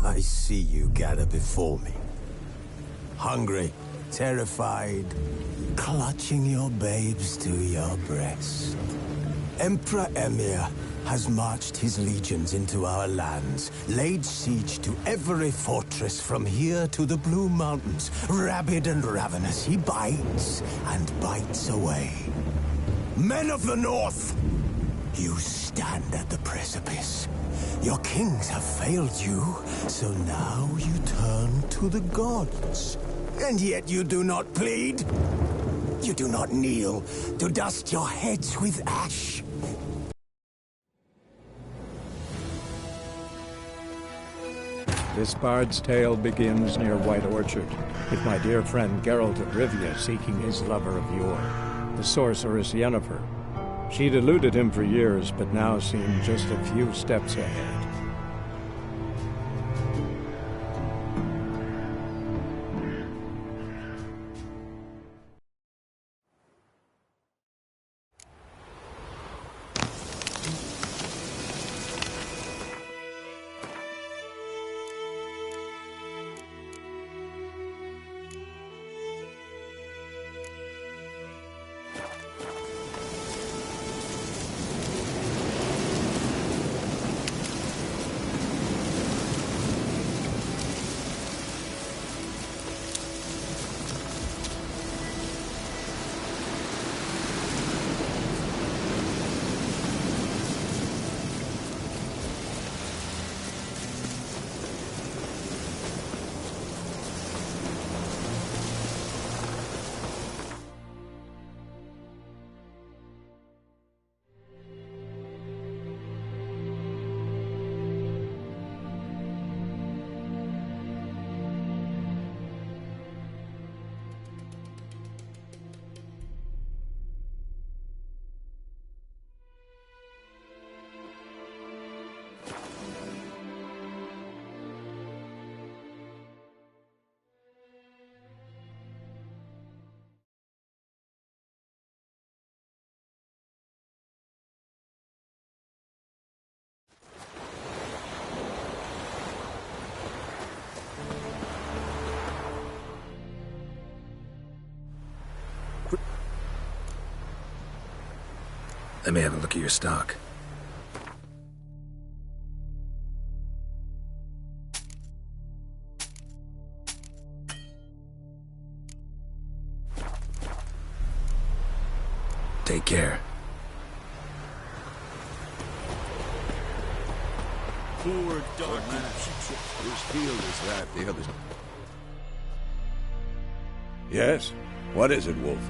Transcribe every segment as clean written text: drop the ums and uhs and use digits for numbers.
I see you gather before me. Hungry, terrified, clutching your babes to your breast. Emperor Emhyr has marched his legions into our lands, laid siege to every fortress from here to the Blue Mountains. Rabid and ravenous, he bites and bites away. Men of the North, you stand at the precipice. Your kings have failed you, so now you turn to the gods. And yet you do not plead. You do not kneel to dust your heads with ash. This bard's tale begins near White Orchard, with my dear friend Geralt of Rivia seeking his lover of yore, the sorceress Yennefer. She'd eluded him for years, but now seemed just a few steps ahead. Let me have a look at your stock. Take care. Poor darkness. Whose field is that? The others. Yes? What is it, Wolf?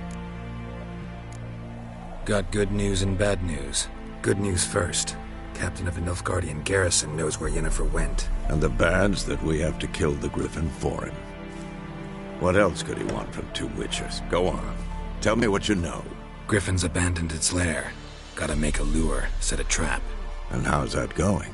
Got good news and bad news. Good news first. Captain of the Nilfgaardian garrison knows where Yennefer went. And the bad's that we have to kill the Griffin for him. What else could he want from two witchers? Go on. Tell me what you know. Griffin's abandoned its lair. Gotta make a lure, set a trap. And how's that going?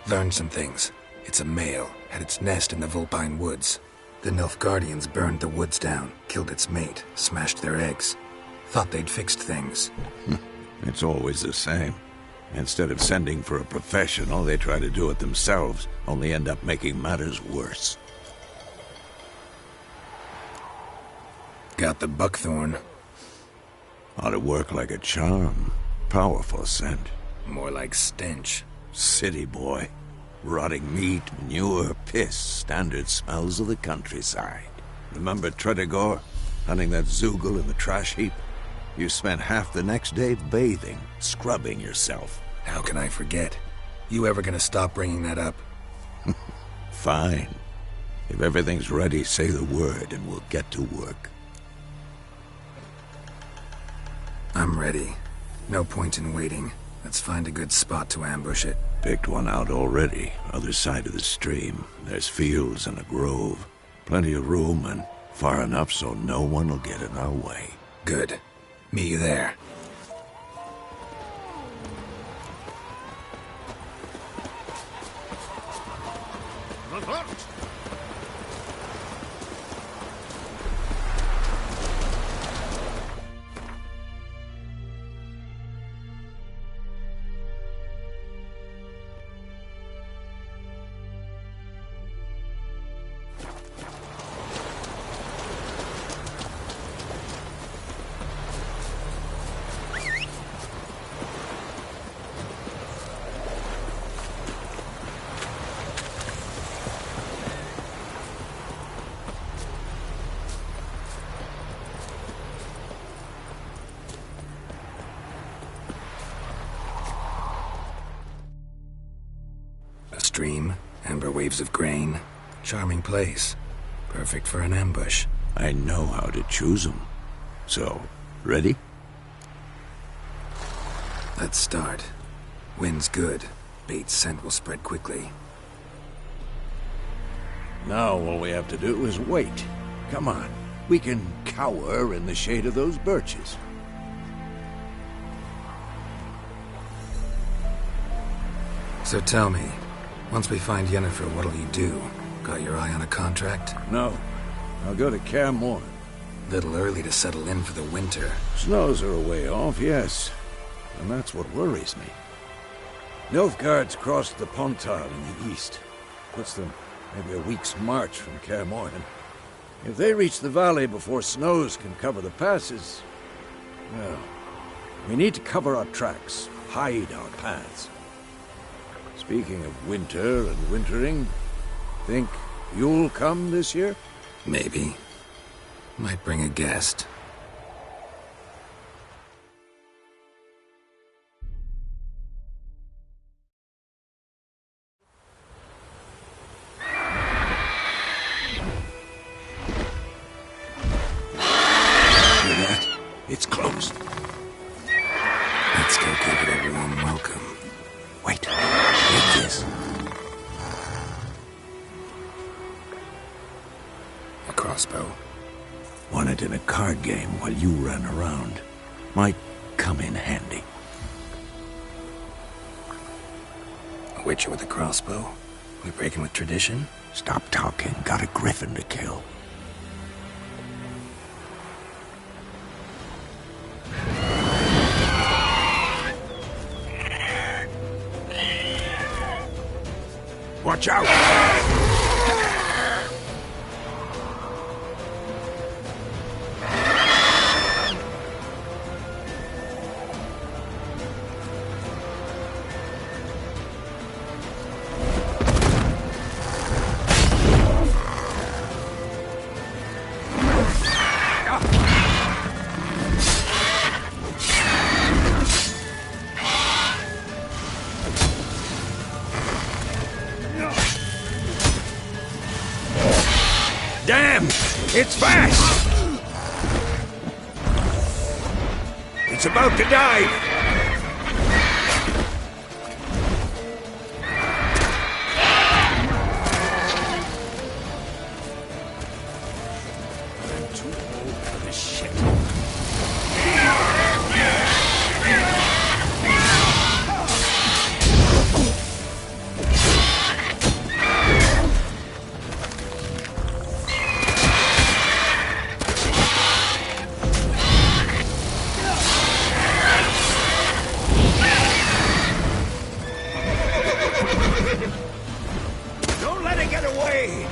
Learned some things. It's a male, had its nest in the Vulpine Woods. The Nilfgaardians burned the woods down, killed its mate, smashed their eggs. Thought they'd fixed things. It's always the same. Instead of sending for a professional, they try to do it themselves, only end up making matters worse. Got the buckthorn. Ought to work like a charm. Powerful scent. More like stench. City boy. Rotting meat, manure, piss, standard smells of the countryside. Remember Tretogor? Hunting that Zoogle in the trash heap? You spent half the next day bathing, scrubbing yourself. How can I forget? You ever gonna stop bringing that up? Fine. If everything's ready, say the word and we'll get to work. I'm ready. No point in waiting. Let's find a good spot to ambush it. Picked one out already, other side of the stream. There's fields and a grove. Plenty of room and far enough so no one will get in our way. Good. Meet you there. stream, amber waves of grain. Charming place. Perfect for an ambush. I know how to choose them. So, ready? Let's start. Wind's good. Bait's scent will spread quickly. Now all we have to do is wait. Come on. We can cower in the shade of those birches. So tell me, once we find Yennefer, what'll you do? Got your eye on a contract? No. I'll go to Kaer Morhen. Little early to settle in for the winter. Snows are a way off, yes. And that's what worries me. Nilfgaard's crossed the Pontar in the east. Puts them maybe a week's march from Kaer Morhen. If they reach the valley before snows can cover the passes, well, we need to cover our tracks, hide our paths. Speaking of winter and wintering, think you'll come this year? Maybe. Might bring a guest. It's closed. Let's go give it a warm welcome. Wait. Take this. A crossbow. Won it in a card game while you ran around. Might come in handy. A witcher with a crossbow? We breaking with tradition? Stop talking. Got a griffin to kill. Watch out! Damn! It's fast! It's about to dive! I'm too old for this shit. Don't let it get away!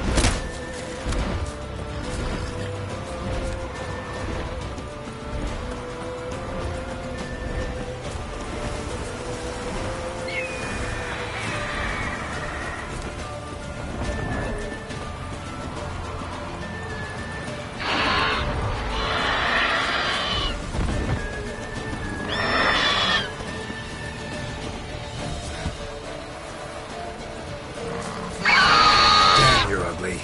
Damn, you're ugly.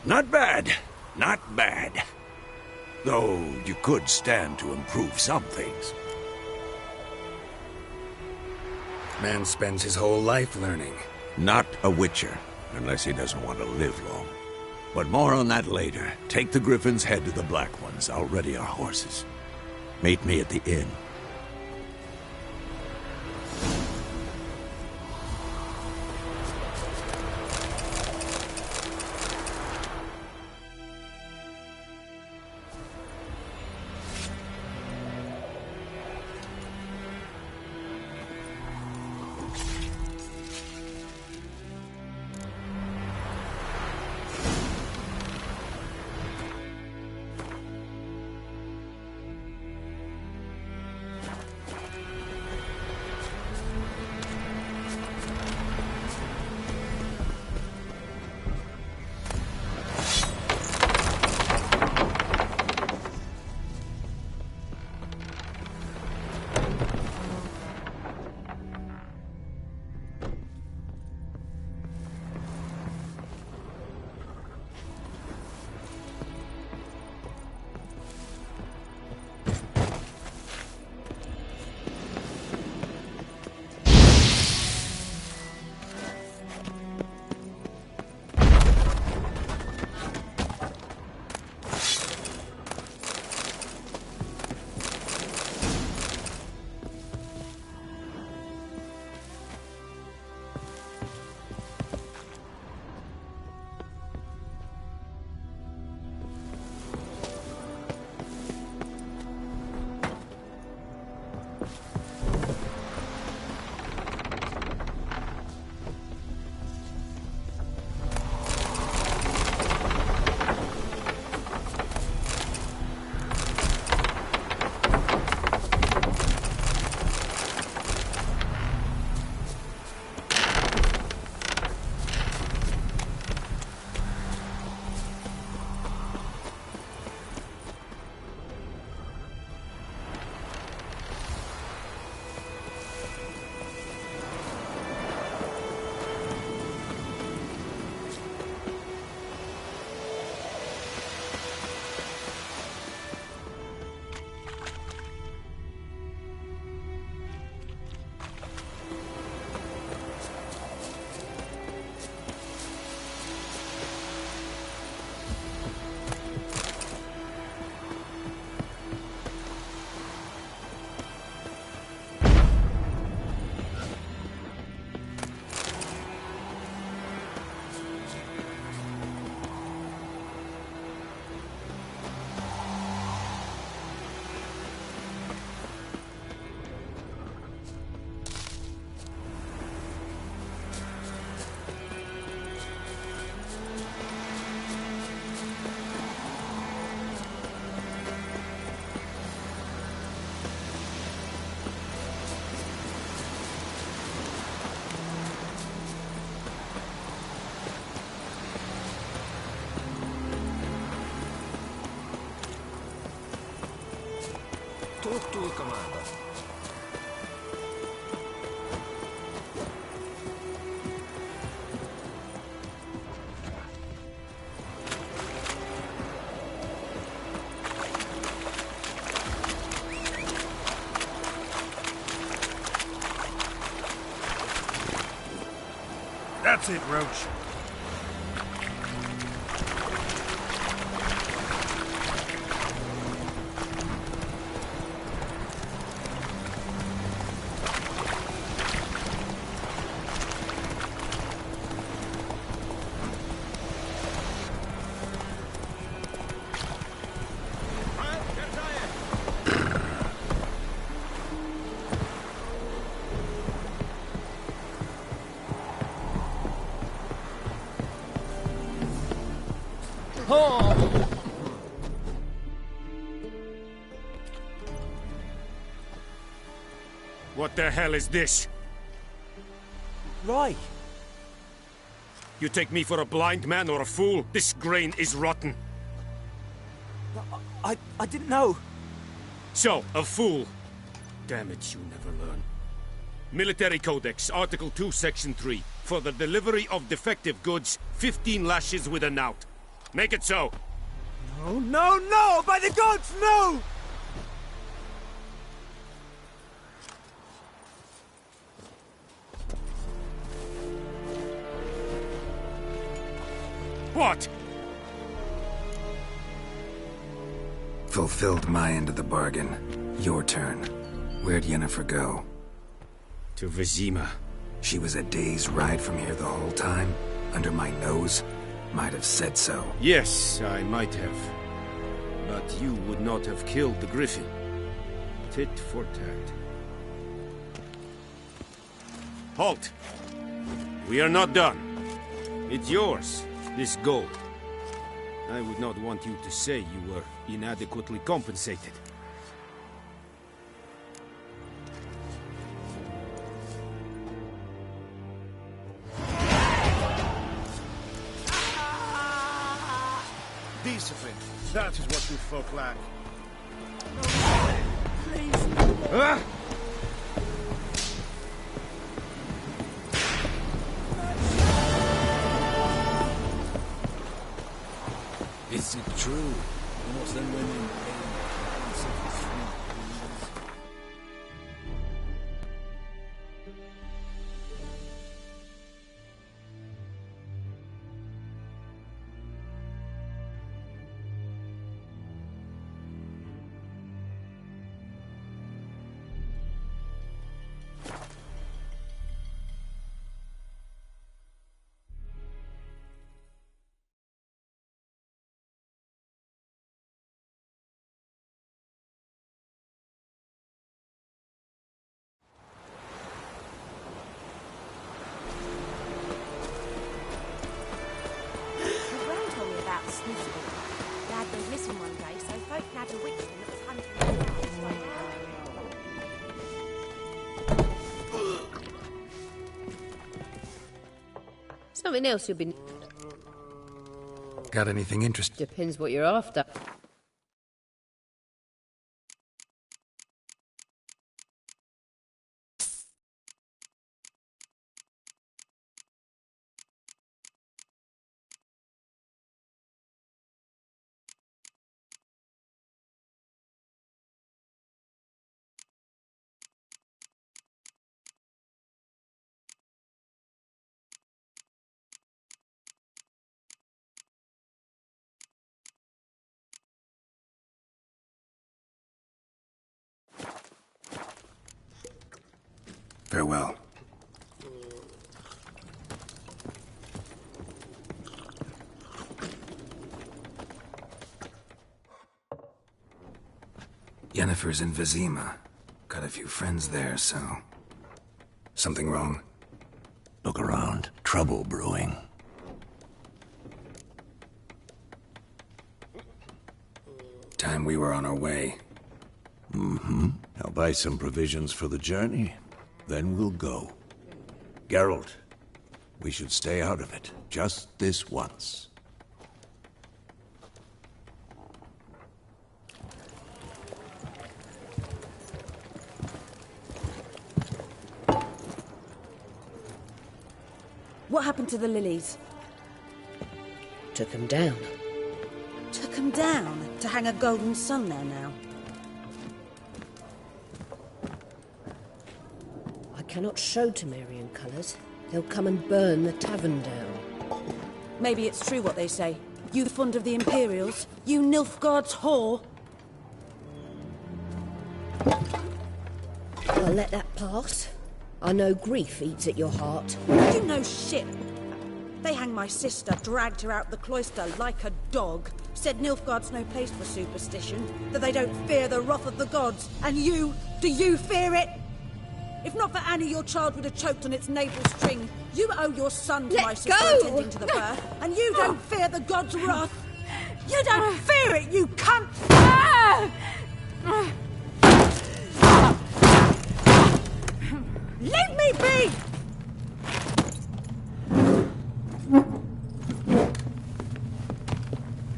Not bad. Not bad. Though you could stand to improve some things. Man spends his whole life learning. Not a witcher, unless he doesn't want to live long. But more on that later. Take the Griffin's head to the Black Ones. I'll ready our horses. Meet me at the inn. Tutto comanda. That's it, Roach. What the hell is this? Right. You take me for a blind man or a fool? This grain is rotten. I didn't know. So, a fool. Damn it, you never learn. Military Codex, Article 2, Section 3. For the delivery of defective goods, 15 lashes with a knout. Make it so. No, no, no! By the gods, no! What? Fulfilled my end of the bargain. Your turn. Where'd Yennefer go? To Vizima. She was a day's ride from here the whole time? Under my nose? Might have said so. Yes, I might have. But you would not have killed the Griffin. Tit for tat. Halt! We are not done. It's yours, this gold. I would not want you to say you were inadequately compensated. Discipline. That is what you folk lack. Ah! Is it true? Almost then when in pain. Dad was missing one day, so folk had a witchman that was hunting him down. Something else you've been... Got anything interesting? Depends what you're after. Farewell. Yennefer's in Vizima. Got a few friends there, so... Something wrong? Look around. Trouble brewing. Time we were on our way. Mm-hmm. I'll buy some provisions for the journey. Then we'll go. Geralt, we should stay out of it. Just this once. What happened to the lilies? Took him down. Took 'em down to hang a golden sun there now. I cannot show Temerian colours. They'll come and burn the tavern down. Maybe it's true what they say. You fond of the Imperials? You Nilfgaard's whore? I'll let that pass. I know grief eats at your heart. You know shit. They hanged my sister, dragged her out the cloister like a dog. Said Nilfgaard's no place for superstition, that they don't fear the wrath of the gods. And you, do you fear it? If not for Annie, your child would have choked on its navel string. You owe your son to my sister attending to the birth, and you don't fear the gods' wrath. You don't fear it, you cunt! Leave me be!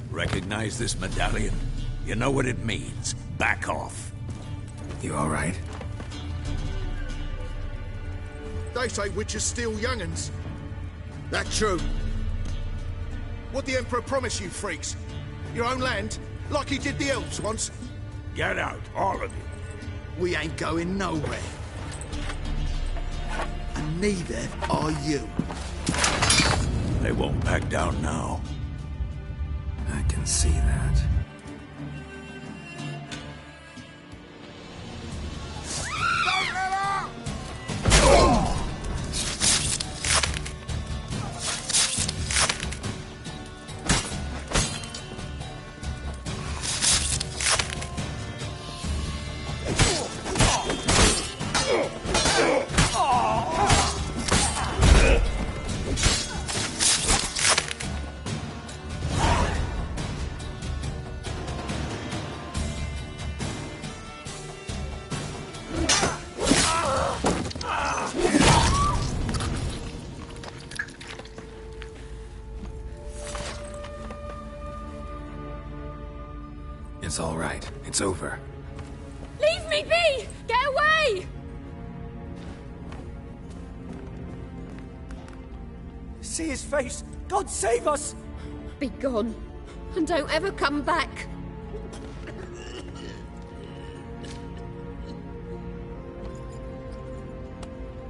Recognize this medallion? You know what it means. Back off. You all right? They say witches steal young'uns. That true? What the Emperor promise you, freaks? Your own land? Like he did the elves once? Get out, all of you. We ain't going nowhere. And neither are you. They won't back down now. I can see that. It's all right. It's over. Leave me be! Get away! See his face! God save us! Be gone, and don't ever come back.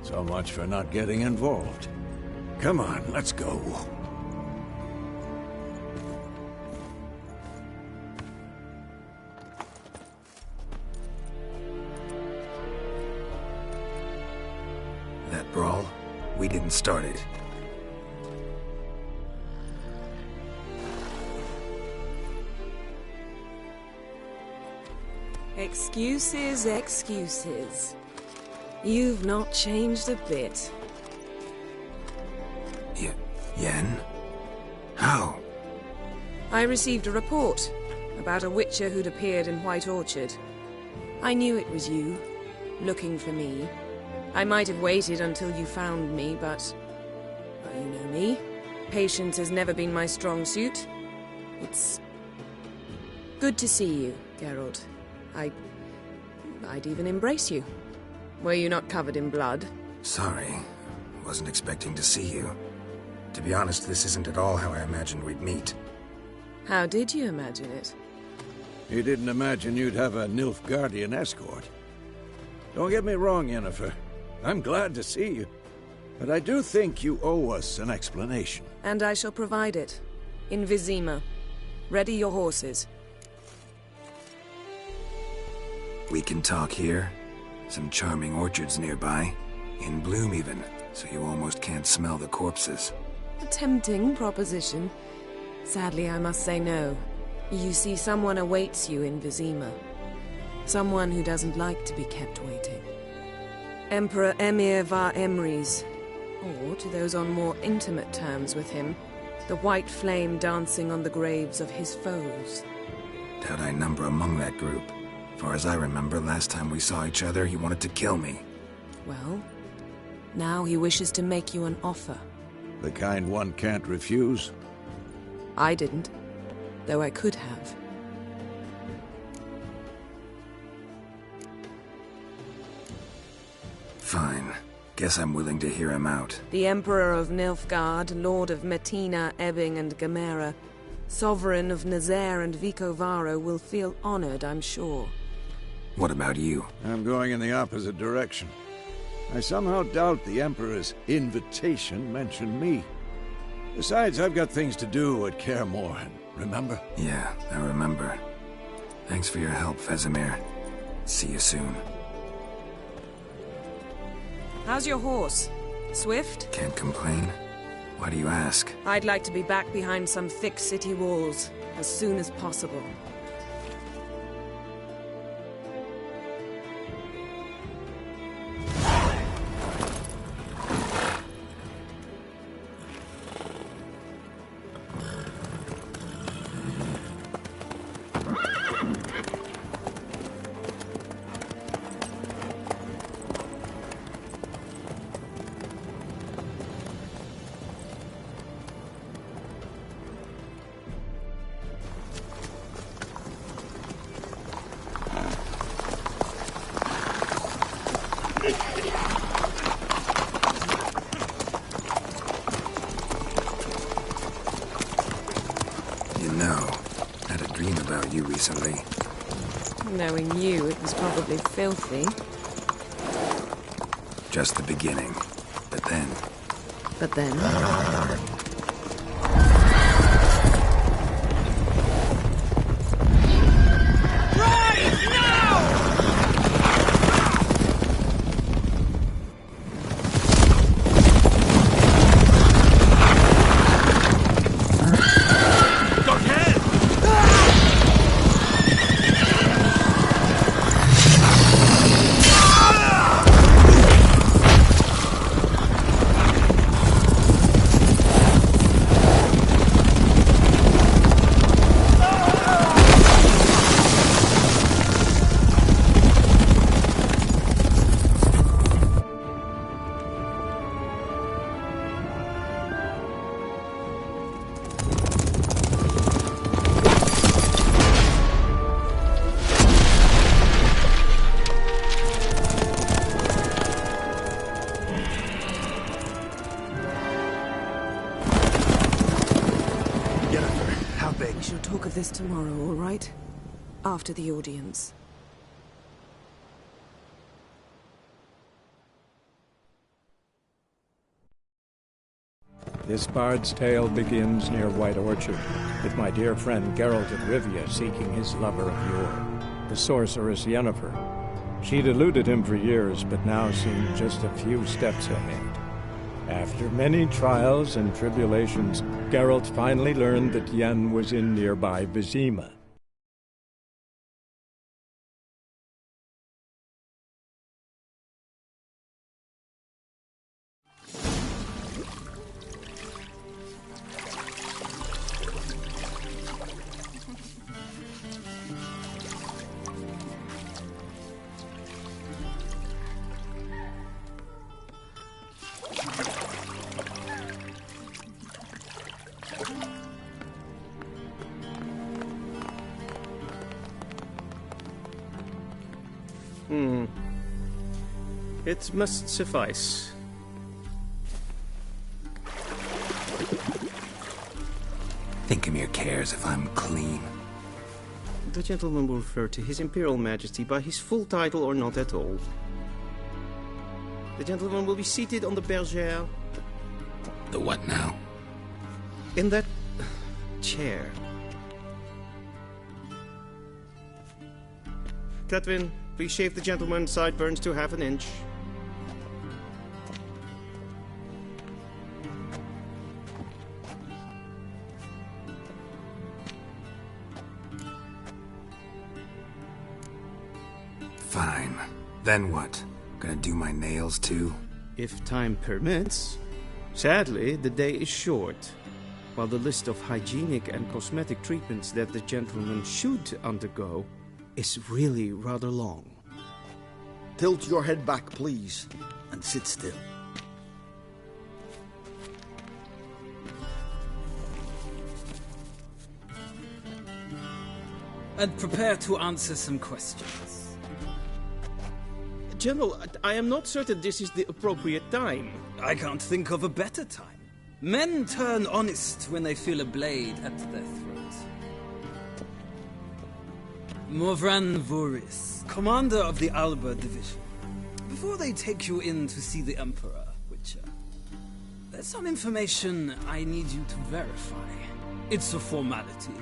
So much for not getting involved. Come on, let's go. That brawl, we didn't start it. Excuses, excuses. You've not changed a bit. Yen? How? I received a report about a witcher who'd appeared in White Orchard. I knew it was you, looking for me. I might have waited until you found me, but... well, you know me. Patience has never been my strong suit. It's... good to see you, Geralt. I'd even embrace you. Were you not covered in blood? Sorry. Wasn't expecting to see you. To be honest, this isn't at all how I imagined we'd meet. How did you imagine it? You didn't imagine you'd have a Nilfgaardian escort. Don't get me wrong, Yennefer. I'm glad to see you. But I do think you owe us an explanation. And I shall provide it. In Vizima. Ready your horses. We can talk here. Some charming orchards nearby. In bloom even, so you almost can't smell the corpses. A tempting proposition. Sadly, I must say no. You see, someone awaits you in Vizima. Someone who doesn't like to be kept waiting. Emperor Emhyr var Emreis. Or, to those on more intimate terms with him, the white flame dancing on the graves of his foes. Doubt I number among that group. Far as I remember, last time we saw each other, he wanted to kill me. Well, now he wishes to make you an offer. The kind one can't refuse? I didn't, though I could have. Fine. Guess I'm willing to hear him out. The Emperor of Nilfgaard, Lord of Metina, Ebbing, and Gamera, Sovereign of Nazaire and Vicovaro will feel honored, I'm sure. What about you? I'm going in the opposite direction. I somehow doubt the Emperor's invitation mentioned me. Besides, I've got things to do at Kaer Morhen, remember? Yeah, I remember. Thanks for your help, Vesemir. See you soon. How's your horse? Swift? Can't complain. Why do you ask? I'd like to be back behind some thick city walls, as soon as possible. Recently. Knowing you, it was probably filthy. Just the beginning. But then... But then? How big? We shall talk of this tomorrow, all right? After the audience. This bard's tale begins near White Orchard, with my dear friend Geralt of Rivia seeking his lover of yore, the sorceress Yennefer. She'd eluded him for years, but now seemed just a few steps ahead. After many trials and tribulations, Geralt finally learned that Yen was in nearby Vizima. It must suffice. Thinkemere cares if I'm clean. The gentleman will refer to His Imperial Majesty by his full title or not at all. The gentleman will be seated on the bergère. The what now? In that chair. Cletwin, please shave the gentleman's sideburns to 1/2 inch. Fine. Then what? Gonna do my nails too? If time permits. Sadly, the day is short, while the list of hygienic and cosmetic treatments that the gentleman should undergo is really rather long. Tilt your head back, please, and sit still. And prepare to answer some questions. General, I am not certain this is the appropriate time. I can't think of a better time. Men turn honest when they feel a blade at their throat. Morvran Voorhis, commander of the Alba Division. Before they take you in to see the Emperor, Witcher, there's some information I need you to verify. It's a formality,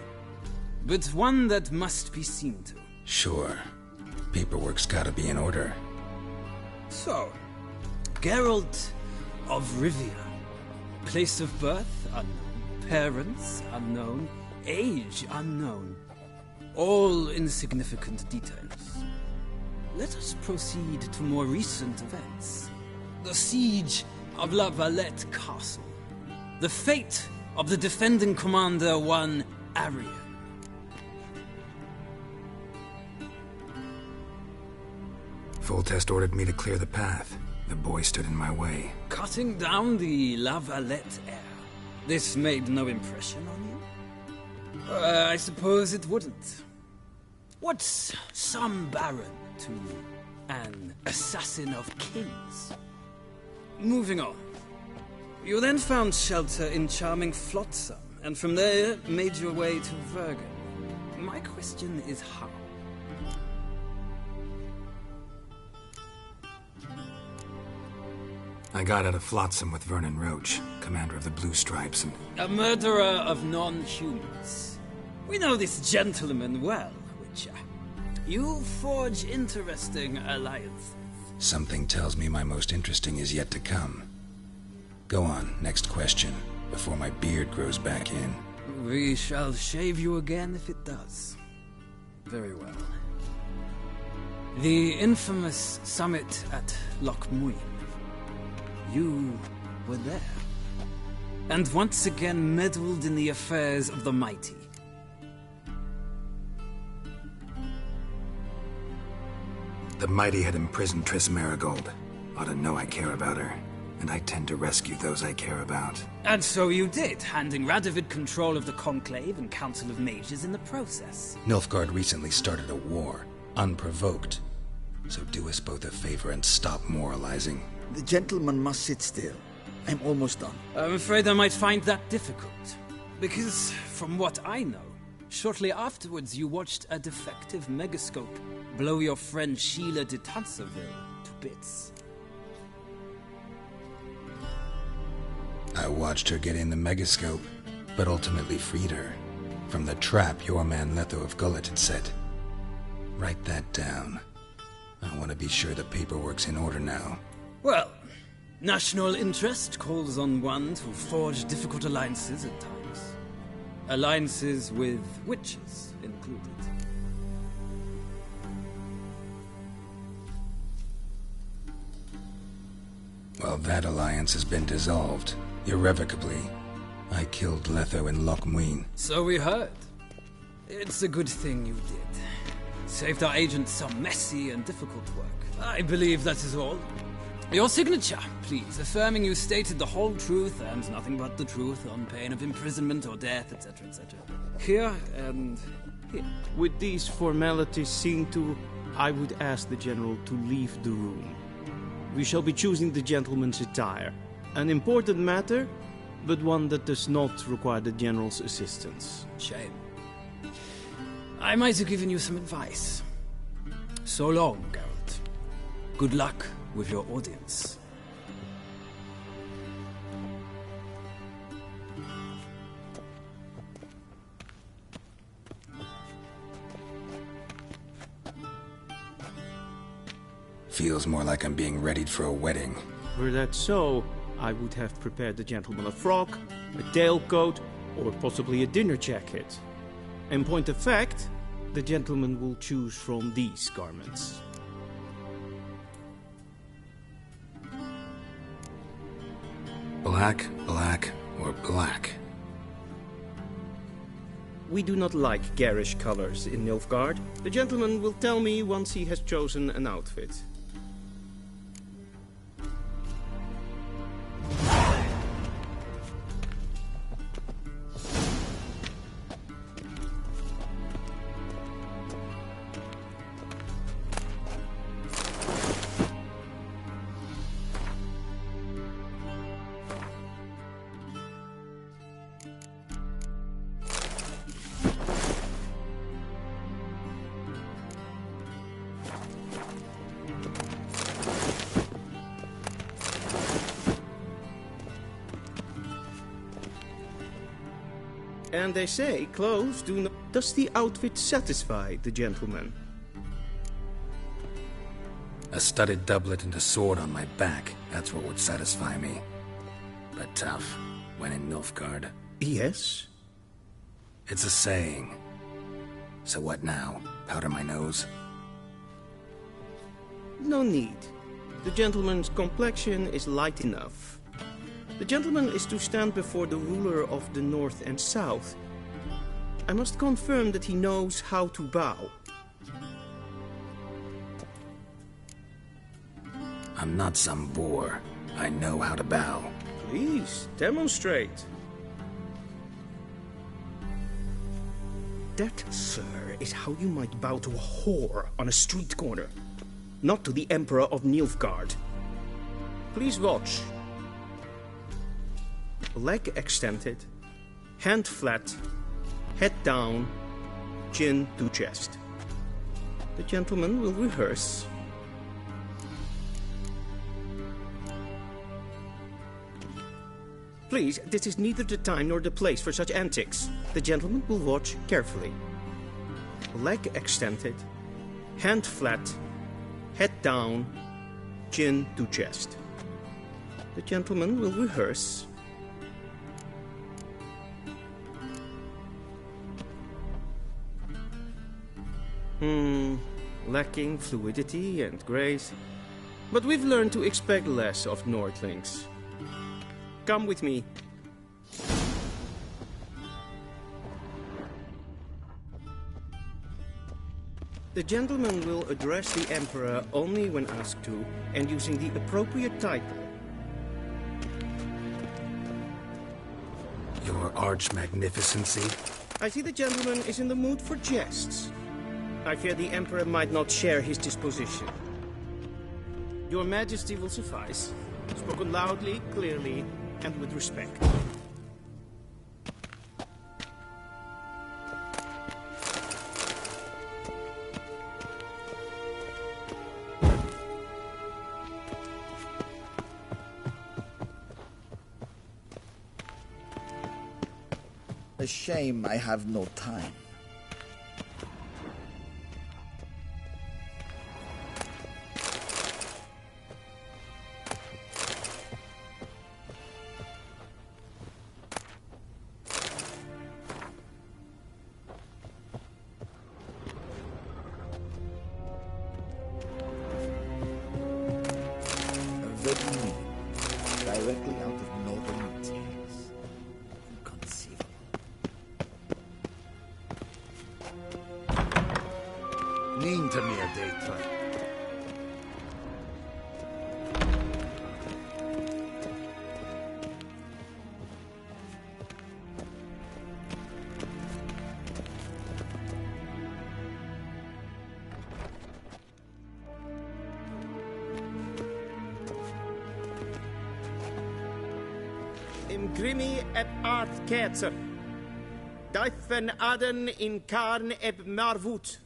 but one that must be seen to. Sure. Paperwork's gotta be in order. So, Geralt of Rivia. Place of birth unknown. Parents unknown. Age unknown. All insignificant details. Let us proceed to more recent events. The siege of La Valette Castle. The fate of the defending commander, one Arian. Foltest ordered me to clear the path. The boy stood in my way. Cutting down the La Valette heir. This made no impression on you? I suppose it wouldn't. What's some baron to an assassin of kings? Moving on. You then found shelter in charming Flotsam, and from there made your way to Vergen. My question is how? I got out of Flotsam with Vernon Roach, commander of the Blue Stripes, and... A murderer of non-humans. We know this gentleman well, Witcher. You forge interesting alliances. Something tells me my most interesting is yet to come. Go on, next question, before my beard grows back in. We shall shave you again if it does. Very well. The infamous summit at Loch Muin. You were there. And once again meddled in the affairs of the mighty. The mighty had imprisoned Triss Merigold. Ought to know I care about her. And I tend to rescue those I care about. And so you did, handing Radovid control of the Conclave and Council of Mages in the process. Nilfgaard recently started a war, unprovoked. So do us both a favor and stop moralizing. The gentleman must sit still. I'm almost done. I'm afraid I might find that difficult. Because, from what I know, shortly afterwards you watched a defective megascope blow your friend Sheila de Tancerville to bits. I watched her get in the megascope, but ultimately freed her from the trap your man Letho of Gullet had set. Write that down. I want to be sure the paperwork's in order now. Well, national interest calls on one to forge difficult alliances at times. Alliances with witches included. Well, that alliance has been dissolved, irrevocably. I killed Letho in Loch Muin. So we heard. It's a good thing you did. Saved our agent some messy and difficult work. I believe that is all. Your signature, please, affirming you stated the whole truth and nothing but the truth on pain of imprisonment or death, etc., etc. Here and here. With these formalities seen to, I would ask the General to leave the room. We shall be choosing the gentleman's attire. An important matter, but one that does not require the General's assistance. Shame. I might have given you some advice. So long, Geralt. Good luck with your audience. Feels more like I'm being readied for a wedding. Were that so, I would have prepared the gentleman a frock, a tailcoat, or possibly a dinner jacket. In point of fact, the gentleman will choose from these garments. Black, black, or black? We do not like garish colors in Nilfgaard. The gentleman will tell me once he has chosen an outfit. And they say clothes do not... Does the outfit satisfy the gentleman? A studded doublet and a sword on my back, that's what would satisfy me. But tough, when in Nilfgaard. Yes? It's a saying. So what now? Powder my nose? No need. The gentleman's complexion is light enough. The gentleman is to stand before the ruler of the North and South. I must confirm that he knows how to bow. I'm not some boor. I know how to bow. Please, demonstrate. That, sir, is how you might bow to a whore on a street corner. Not to the Emperor of Nilfgaard. Please watch. Leg extended, hand flat, head down, chin to chest. The gentleman will rehearse. Please, this is neither the time nor the place for such antics. The gentleman will watch carefully. Leg extended, hand flat, head down, chin to chest. The gentleman will rehearse. Lacking fluidity and grace. But we've learned to expect less of Nordlings. Come with me. The gentleman will address the Emperor only when asked to, and using the appropriate title. Your Arch-Magnificency? I see the gentleman is in the mood for jests. I fear the Emperor might not share his disposition. Your Majesty will suffice. Spoken loudly, clearly, and with respect. A shame I have no time. Directly out of northern tales. Inconceivable. Niente meer data. Imgrimi eb art ketzer. Daifen aden in karn eb marvoet.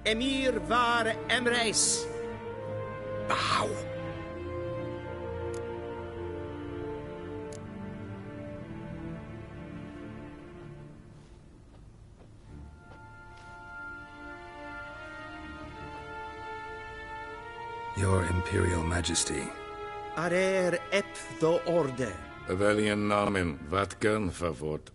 Emir var emreis. Bow. Your Imperial Majesty. Arer ep the orde. Welchen Namen? Wat gern verwort?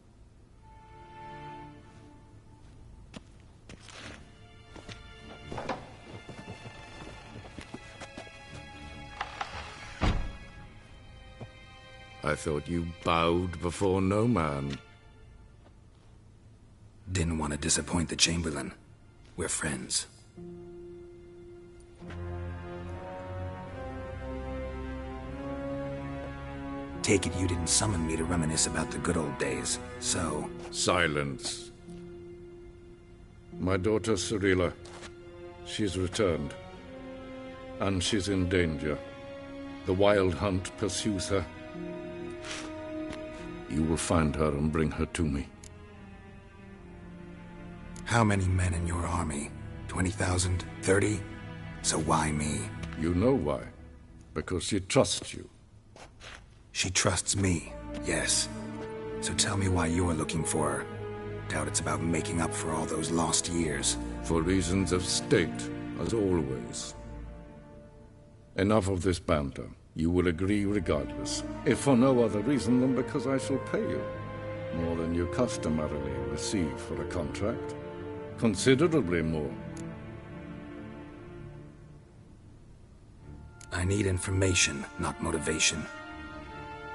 I thought you bowed before no man. Didn't want to disappoint the Chamberlain. We're friends. Take it you didn't summon me to reminisce about the good old days, so... Silence. My daughter Cirilla, she's returned. And she's in danger. The Wild Hunt pursues her. You will find her and bring her to me. How many men in your army? 20,000? 30? So why me? You know why. Because she trusts you. She trusts me, yes. So tell me why you're looking for her. Doubt it's about making up for all those lost years. For reasons of state, as always. Enough of this banter. You will agree regardless. If for no other reason than because I shall pay you. More than you customarily receive for a contract. Considerably more. I need information, not motivation.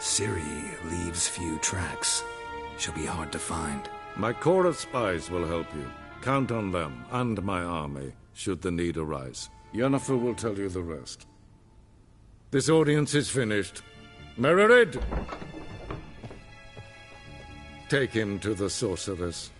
Ciri leaves few tracks. She'll be hard to find. My corps of spies will help you. Count on them, and my army, should the need arise. Yennefer will tell you the rest. This audience is finished. Mererid! Take him to the sorceress.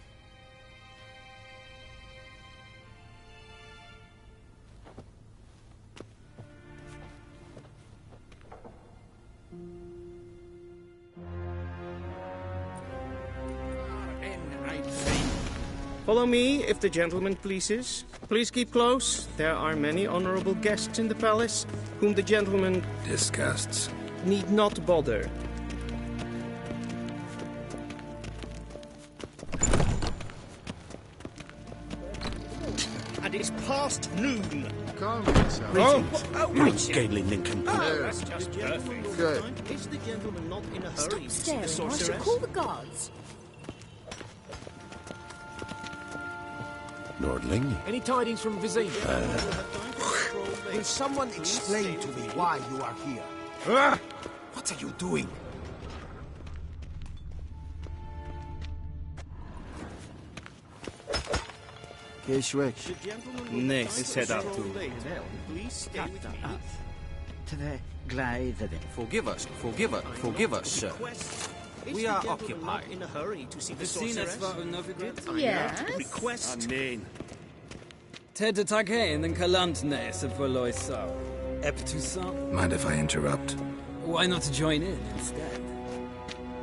Follow me, if the gentleman pleases. Please keep close. There are many honorable guests in the palace, whom the gentleman... disgusts. ...need not bother. And it's past noon. Calm yourself. Greetings. You gaily nincompoop. That's just perfect. Good. Is the gentleman not in a hurry Stop to see the staring, or I shall sorceress? call the guards. Nordling? Any tidings from Vizima? Will someone explain to me why you are here? What are you doing? Nee, set up to. Please stay with me. Forgive us, sir. We are occupied. In a hurry to see the Sinnes sorceress. waren Novigrad? Yes? Request. Amen. Ted Takein and Kalantnes for Loisa. Ep Toussaint. Mind if I interrupt? Why not join in instead?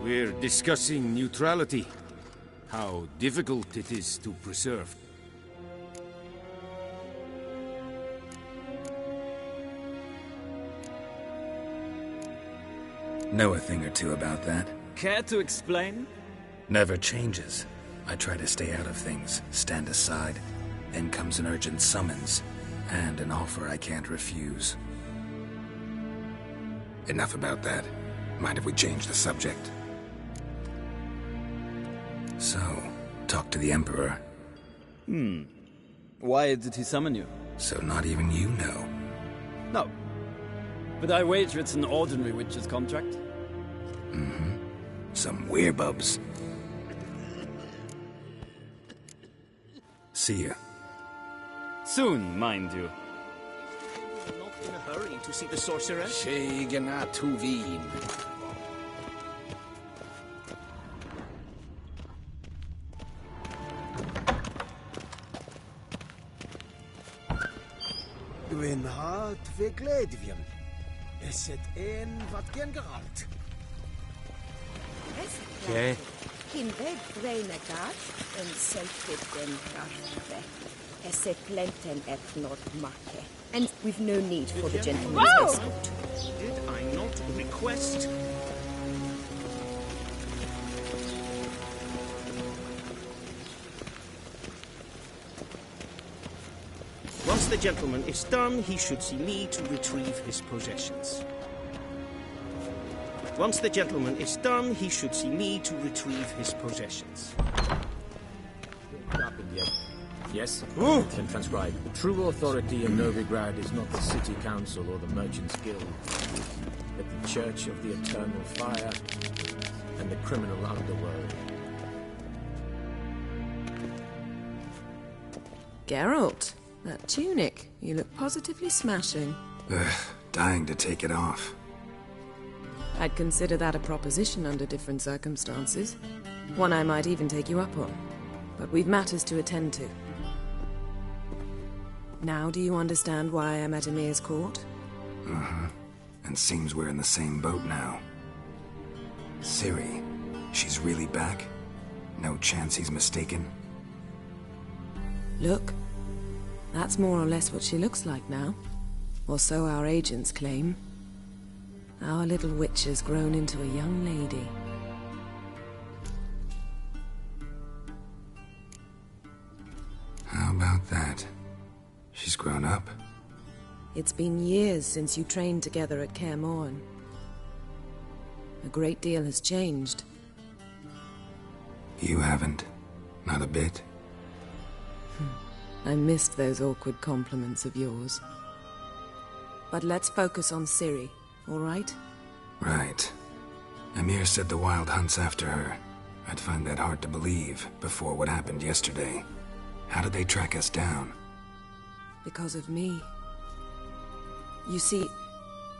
We're discussing neutrality. How difficult it is to preserve. Know a thing or two about that. Care to explain? Never changes. I try to stay out of things, stand aside. Then comes an urgent summons, and an offer I can't refuse. Enough about that. Mind if we change the subject? So, talk to the Emperor. Why did he summon you? So not even you know. No. But I wager it's an ordinary witch's contract. Mm-hmm. Some werebubs. See ya. Soon, mind you. You're not in a hurry to see the sorceress? Schegena Tuvin. Dwi'n hart fi gledfion. Is het een wat gen geralt? Okay. Kindred Greinagat en Celtic den Garfe. Esse Plenten et not Make. And we've no need for the gentleman's escort. Did I not request? Once the gentleman is done, he should see me to retrieve his possessions. Once the gentleman is done, he should see me to retrieve his possessions. Yes? Then transcribe. The true authority in Novigrad is not the city council or the merchants' guild, but the Church of the Eternal Fire and the criminal underworld. Geralt, that tunic. You look positively smashing. Ugh, dying to take it off. I'd consider that a proposition under different circumstances. One I might even take you up on. But we've matters to attend to. Now do you understand why I'm at Emir's court? Uh-huh. And seems we're in the same boat now. Ciri, she's really back? No chance he's mistaken? Look. That's more or less what she looks like now. Or so our agents claim. Our little witch has grown into a young lady. How about that? She's grown up. It's been years since you trained together at Kaer Morhen. A great deal has changed. You haven't. Not a bit. I missed those awkward compliments of yours. But let's focus on Ciri, all right? Right. Emir said the Wild Hunt's after her. I'd find that hard to believe before what happened yesterday. How did they track us down? Because of me. You see,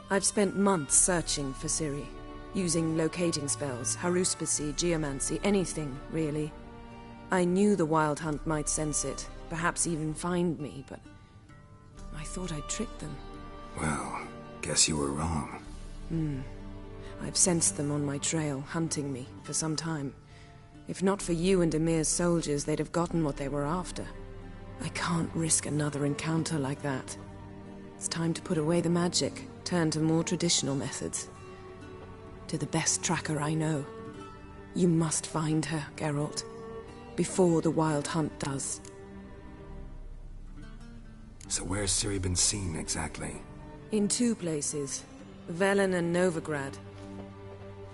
I've spent months searching for Ciri, using locating spells, haruspicy, geomancy, anything, really. I knew the Wild Hunt might sense it, perhaps even find me, but I thought I'd tricked them. Well, guess you were wrong. I've sensed them on my trail, hunting me, for some time. If not for you and Emir's soldiers, they'd have gotten what they were after. I can't risk another encounter like that. It's time to put away the magic, turn to more traditional methods. To the best tracker I know. You must find her, Geralt. Before the Wild Hunt does. So where's Ciri been seen, exactly? In two places. Velen and Novigrad.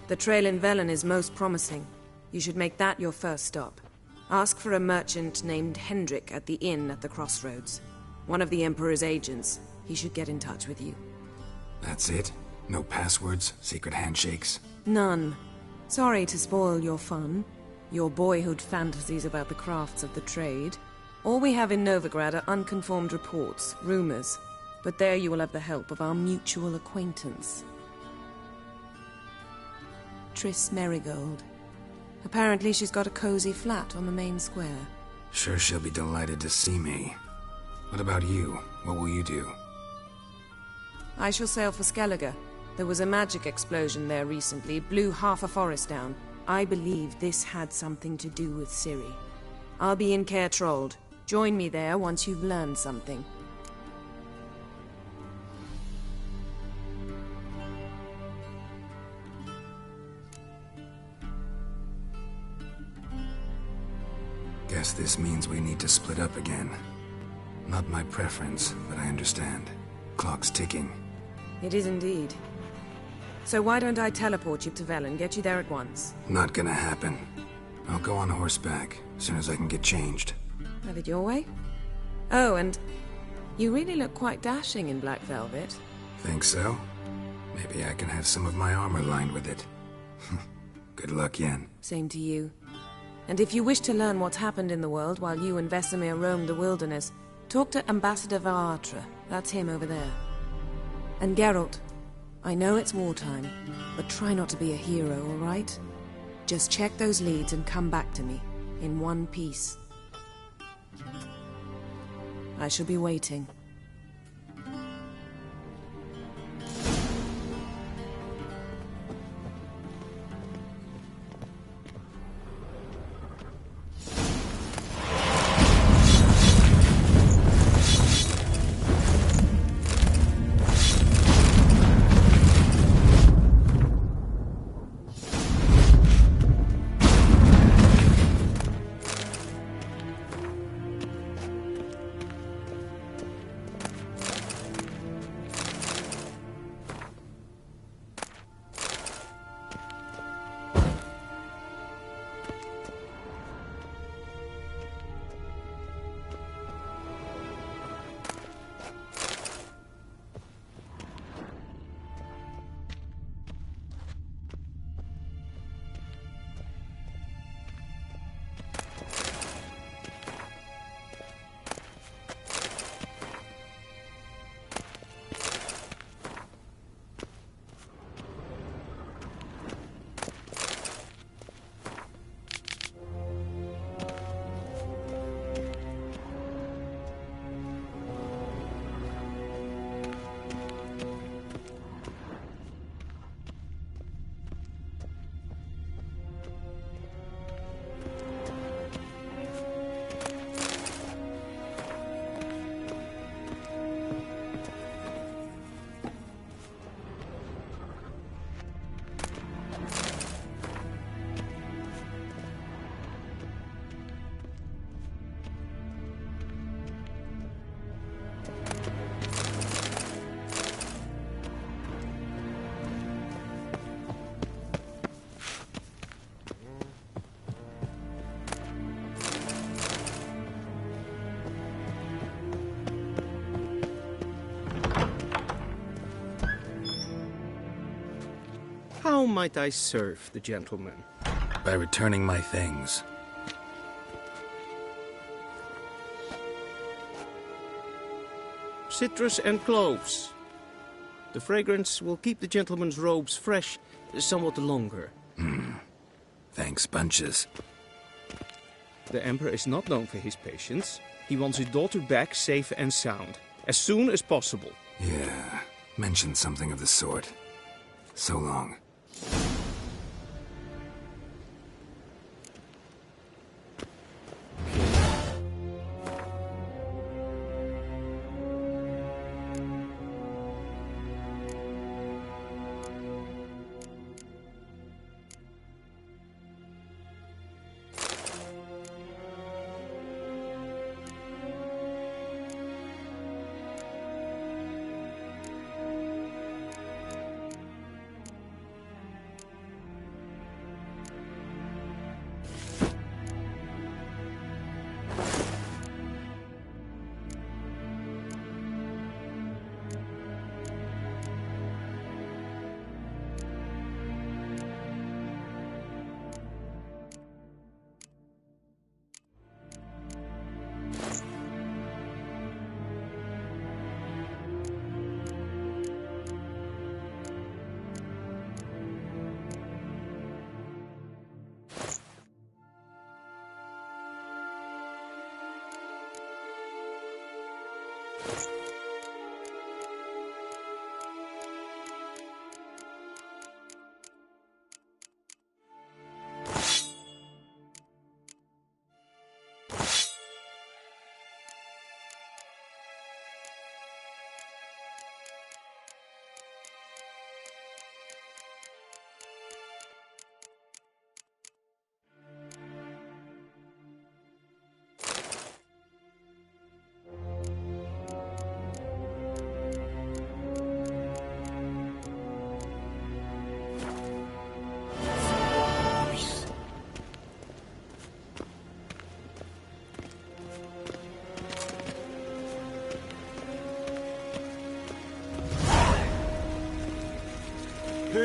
The trail in Velen is most promising. You should make that your first stop. Ask for a merchant named Hendrik at the inn at the crossroads. One of the Emperor's agents. He should get in touch with you. That's it? No passwords? Secret handshakes? None. Sorry to spoil your fun. Your boyhood fantasies about the crafts of the trade. All we have in Novigrad are unconfirmed reports, rumors. But there you will have the help of our mutual acquaintance. Triss Merigold. Apparently she's got a cozy flat on the main square. Sure she'll be delighted to see me. What about you? What will you do? I shall sail for Skellige. There was a magic explosion there recently, blew half a forest down. I believe this had something to do with Ciri. I'll be in Caer Trolde. Join me there once you've learned something. this means we need to split up again. Not my preference, but I understand. Clock's ticking. It is indeed. So why don't I teleport you to Velen, get you there at once? Not gonna happen. I'll go on horseback, as soon as I can get changed. Have it your way? Oh, and you really look quite dashing in black velvet. Think so? Maybe I can have some of my armor lined with it. Good luck, Yen. Same to you. And if you wish to learn what's happened in the world while you and Vesemir roamed the wilderness, talk to Ambassador Varatra. That's him over there. And Geralt, I know it's wartime, but try not to be a hero, all right? Just check those leads and come back to me, in one piece. I shall be waiting. How might I serve the gentleman? By returning my things. Citrus and cloves. The fragrance will keep the gentleman's robes fresh somewhat longer. Thanks, bunches. The Emperor is not known for his patience. He wants his daughter back safe and sound, as soon as possible. Yeah, mentioned something of the sort. So long.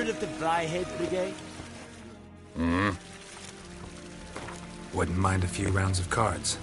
heard of the Briarhead Brigade? Wouldn't mind a few rounds of cards.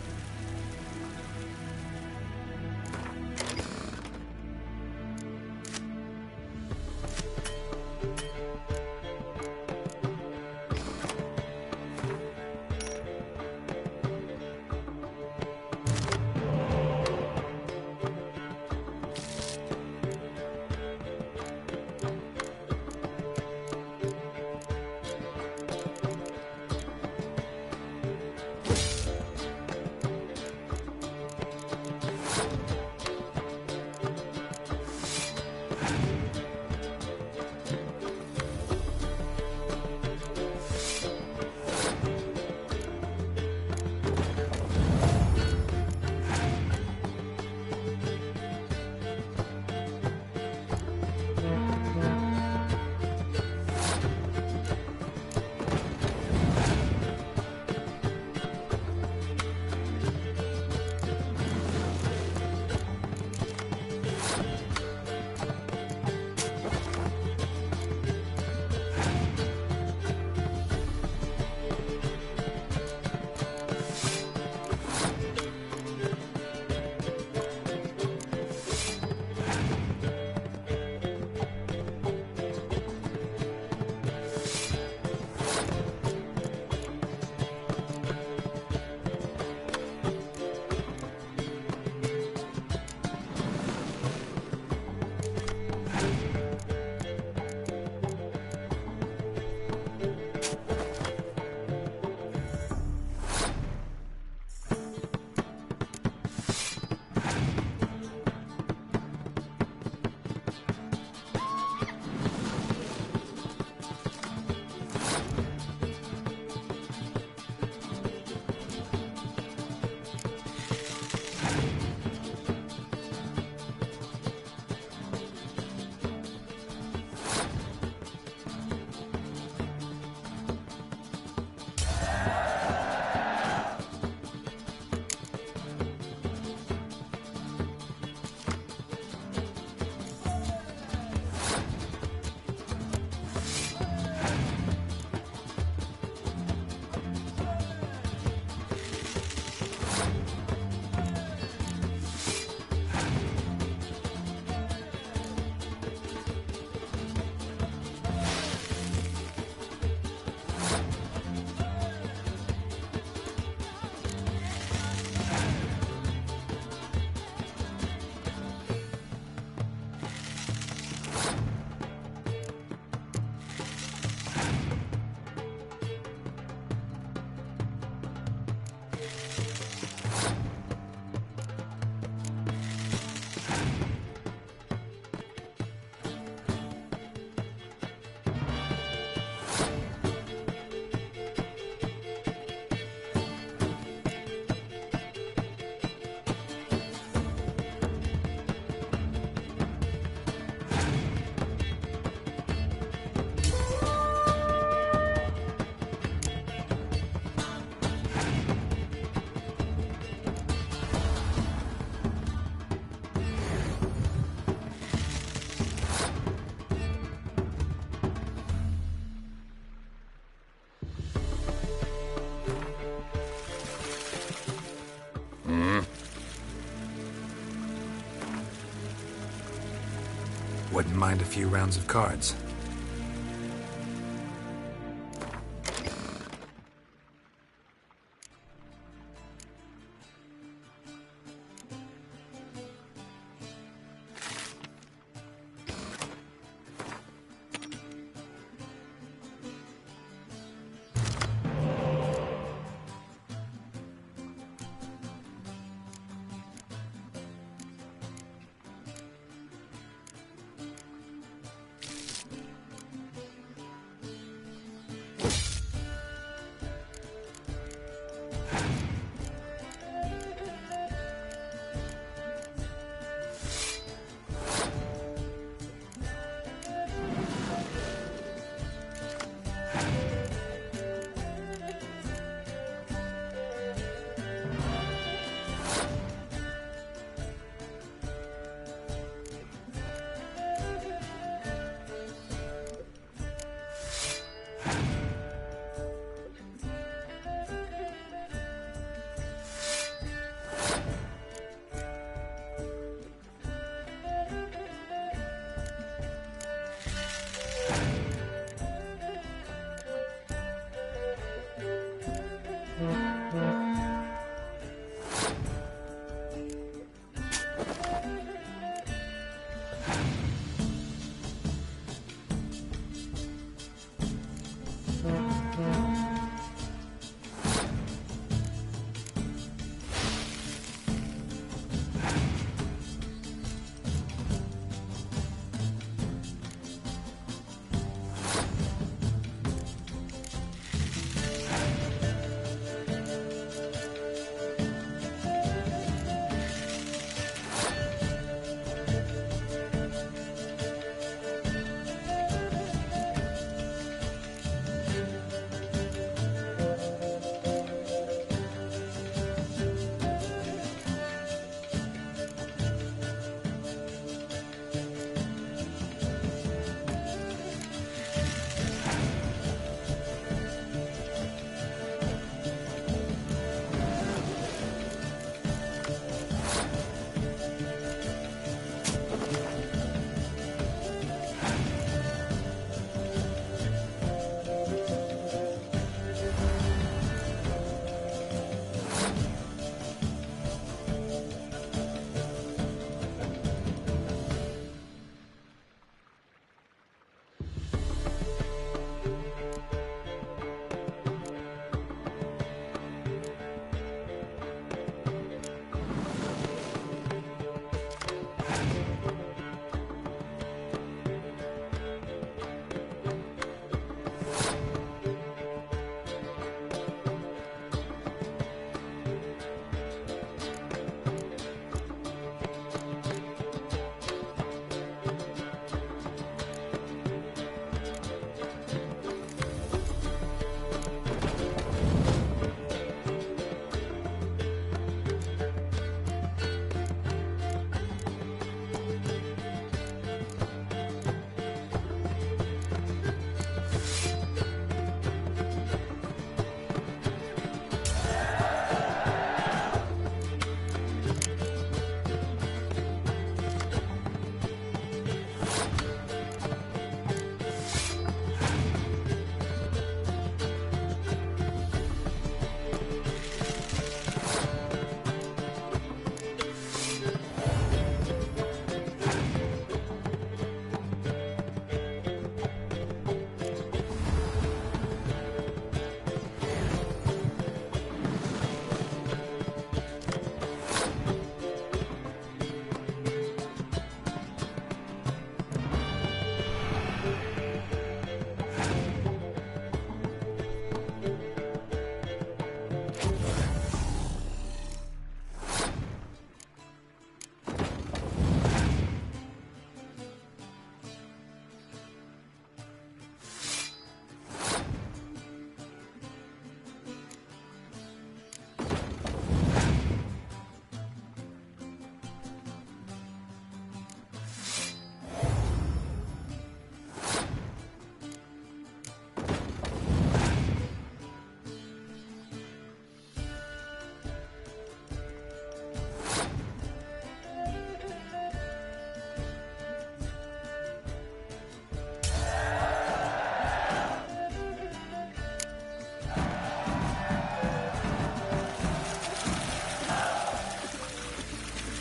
Wouldn't mind a few rounds of cards.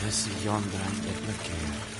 Esse yonder and Edna Care.